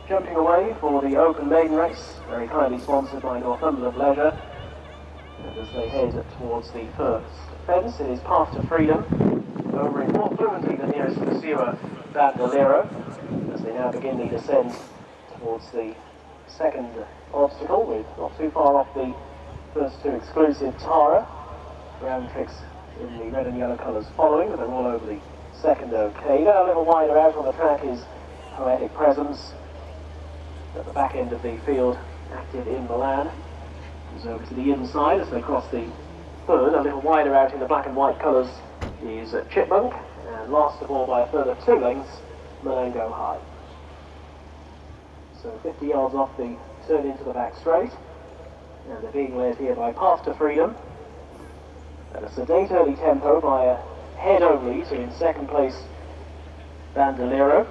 Jumping away for the Open Maiden race, very kindly sponsored by Northumberland Leisure. And as they head towards the first fence, it is Path to Freedom, over it more fluently than nearest pursuer Bandolero, as they now begin the descent towards the second obstacle, with not too far off the first two exclusive Tara. Brown Tricks in the red and yellow colours following, but they're all over the second okay. A little wider out on the track is Poetic Presence. At the back end of the field, Active in Milan. Comes over to the inside as they cross the third. A little wider out in the black and white colours is Chipmunk, and last of all by a further 2 lengths, Menango High. So 50 yards off the turn into the back straight, and they're being led here by Path to Freedom at a sedate early tempo by a head only to, in second place, Bandolero,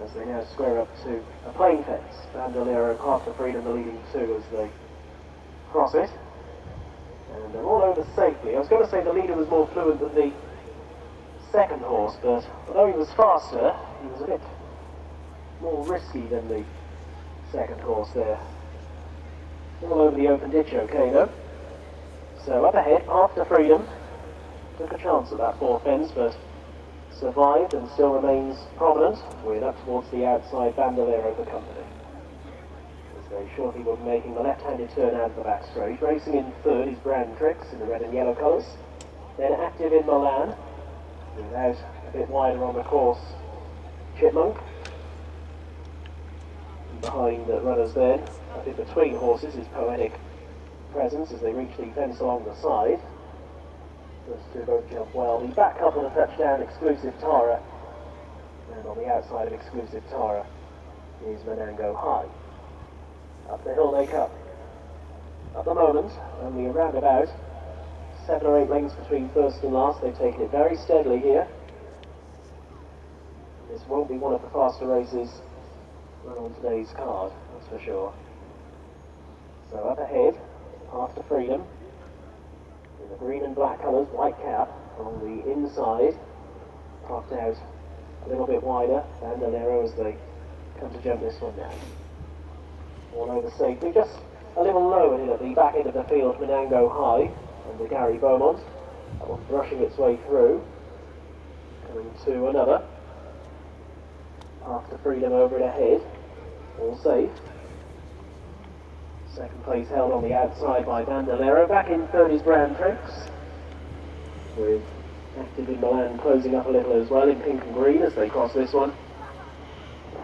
as they now square up to a plain fence. Bandolero, Path to Freedom, the leading 2 as they cross it. And they're all over safely. I was going to say the leader was more fluent than the second horse, but although he was faster, he was a bit more risky than the second horse there. All over the open ditch okay though. So up ahead, Path to Freedom took a chance at that 4th fence, but survived and still remains prominent, with up towards the outside Bandolero for company. As they shortly will be making the left-handed turn out of the back straight. Racing in third is Brown Tricks in the red and yellow colours. Then Active in Milan, without a bit wider on the course, Chipmunk. And behind the runners then, up in between horses, is Poetic Presence as they reach the fence along the side. First two both jump well. The back couple to touchdown, Exclusive Tara, and on the outside of Exclusive Tara is Menango High. Up the hill they come. At the moment, only around about 7 or 8 lengths between first and last. They've taken it very steadily here. This won't be one of the faster races run on today's card, that's for sure. So up ahead, Path to Freedom, in the green and black colours, white cap on the inside, parked out a little bit wider, Bandolero as they come to jump this one now. All over safely, just a little lower in at the back end of the field, Menango High, under Gary Beaumont. That one brushing its way through, coming to another. Path to Freedom over it ahead, all safe. Second place held on the outside by Bandolero. Back in third is Brown Tricks, with Active in Milan closing up a little as well in pink and green as they cross this one.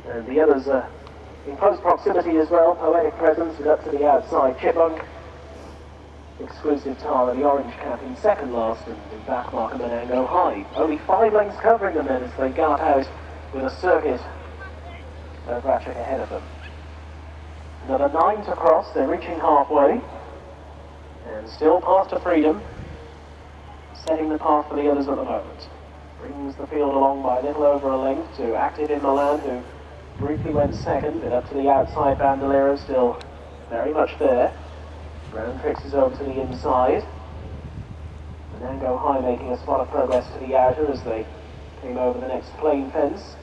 And the others are in close proximity as well. Poetic Presence is up to the outside. Chipmunk, Exclusive Tara, the orange cap in second last, and the back marker Menango High. Only 5 lengths covering them then as they gallop out with a circuit of Ratchet ahead of them. Another 9 to cross, they're reaching halfway, and still Path to Freedom, setting the path for the others at the moment. Brings the field along by a little over a length to Active in Milan, who briefly went second, but up to the outside Bandolero, still very much there. Brown Tricks is over to the inside. Menango High making a spot of progress to the outer as they came over the next plain fence.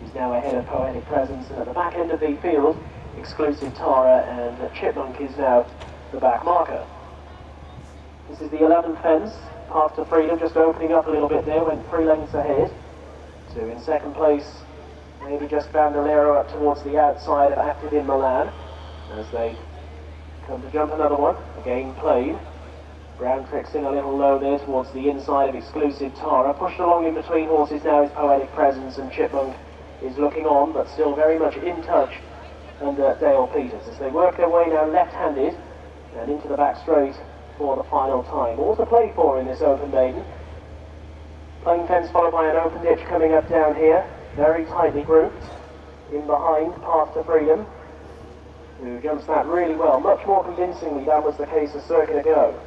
He's now ahead of Poetic Presence, and at the back end of the field, Exclusive Tara and Chipmunk is now the back marker. This is the 11th fence. Path to Freedom just opening up a little bit there, went 3 lengths ahead. To in second place, maybe just Bandolero up towards the outside of Active in Milan as they come to jump another one, again plain. Brown Tricks in a little low there towards the inside of Exclusive Tara. Pushed along in between horses now is Poetic Presence, and Chipmunk is looking on, but still very much in touch under Dale Peters as they work their way now left-handed and into the back straight for the final time. All to play for in this Open Maiden. Plain fence followed by an open ditch coming up down here, very tightly grouped. In behind, Path to Freedom, who jumps that really well, much more convincingly than was the case a circuit ago.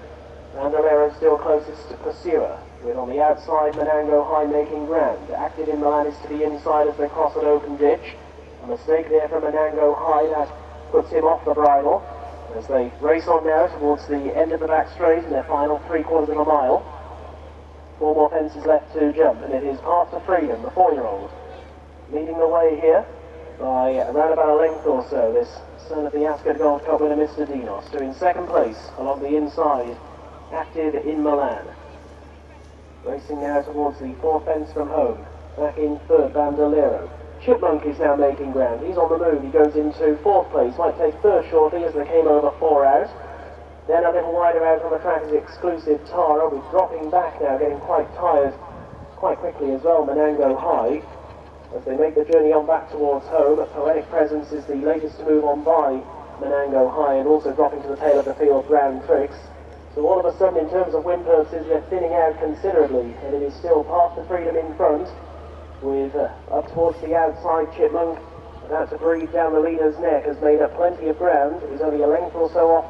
Bandolero still closest to pursuer, with on the outside Menango High making ground. Active in Milan is to the inside as they cross an open ditch. A mistake there from Menango High that puts him off the bridle as they race on now towards the end of the back straight in their final 3/4 of a mile. 4 more fences left to jump, and it is Path to Freedom, the 4-year-old, leading the way here. by around about a length or so, this son of the Ascot Gold Cup winner, Mr. Dinos. So in second place, along the inside, Active in Milan. Racing now towards the fourth fence from home. Back in third, Bandolero. Chipmunk is now making ground. He's on the move. He goes into fourth place. Might take third shortly as they came over 4 out. Then a little wider out on the track is Exclusive Tara. We're dropping back now, getting quite tired quite quickly as well. Menango High. As they make the journey on back towards home, Poetic Presence is the latest to move on by Menango High, and also dropping to the tail of the field, Grand Tricks. So all of a sudden, in terms of win purposes, they're thinning out considerably, and it is still Path to Freedom in front, with up towards the outside, Chipmunk about to breathe down the leader's neck, has made up plenty of ground. He's only a length or so off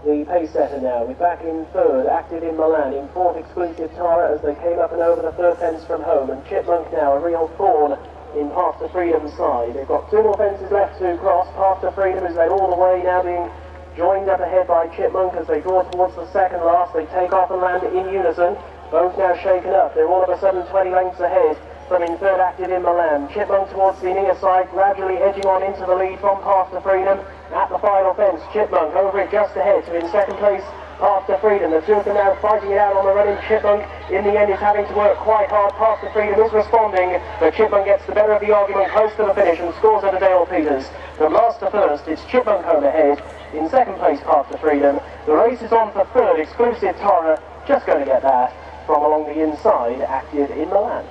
the pace setter now. We're back in third, Active in Milan, in fourth, Exclusive Tara, as they came up and over the third fence from home, and Chipmunk now a real thorn in Path to Freedom's side. They've got 2 more fences left to cross. Path to Freedom is led all the way, now being joined up ahead by Chipmunk as they draw towards the second last. They take off and land in unison, both now shaken up. They're all of a sudden 20 lengths ahead from in third, Active in Milan. Chipmunk towards the near side, gradually edging on into the lead from Path to Freedom. At the final fence, Chipmunk over it just ahead, so in second place, Path to Freedom. The two of them now fighting it out on the run-in. Chipmunk in the end is having to work quite hard. Path to Freedom is responding, but Chipmunk gets the better of the argument close to the finish and scores at Dale Peters. From last to first, it's Chipmunk home ahead. In second place, Path to Freedom. The race is on for third, Exclusive Tara, just going to get that from along the inside, Active in Milan.